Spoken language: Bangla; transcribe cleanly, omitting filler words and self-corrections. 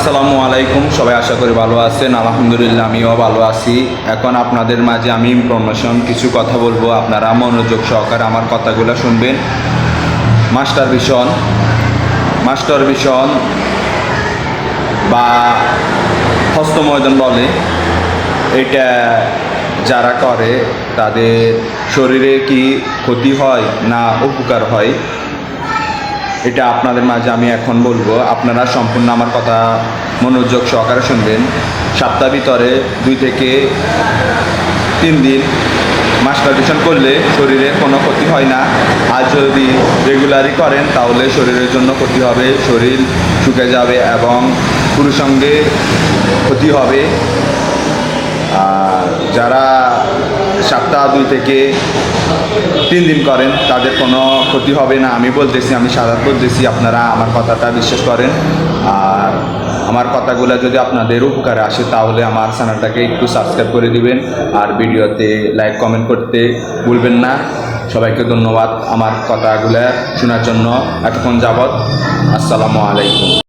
আসসালামু আলাইকুম। সবাই আশা করি ভালো আছেন। আলহামদুলিল্লাহ আমিও ভালো আছি। এখন আপনাদের মাঝে আমি ইনফরমেশন কিছু কথা বলবো, আপনারা মনোযোগ সহকারে আমার কথাগুলো শুনবেন। মাস্টার ভিশন বা হস্তমৈদন বলে, এটা যারা করে তাদের শরীরে কি ক্ষতি হয় না উপকার হয়, এটা আপনাদের মাঝে আমি এখন বলবো। আপনারা সম্পূর্ণ আমার কথা মনোযোগ সহকারে শুনবেন। সপ্তাহ ভিতরে 2 থেকে 3 দিন মাস্টারবেশন করলে শরীরের কোনো ক্ষতি হয় না। আর যদি রেগুলারই করেন তাহলে শরীরের জন্য ক্ষতি হবে, শরীর শুকে যাবে এবং পুরুষাঙ্গে ক্ষতি হবে। আর যারা সপ্তাহ 2 থেকে 3 দিন করেন তাদের কোনো ক্ষতি হবে না। আমি সাধারণত বলতেছি, আপনারা আমার কথাটা বিশ্বাস করেন। আর আমার কথাগুলো যদি আপনাদের উপকারে আসে তাহলে আমার চ্যানেলটাকে একটু সাবস্ক্রাইব করে দিবেন, আর ভিডিওতে লাইক কমেন্ট করতে ভুলবেন না। সবাইকে ধন্যবাদ আমার কথাগুলো শোনার জন্য এতক্ষণ যাবৎ। আসসালামু আলাইকুম।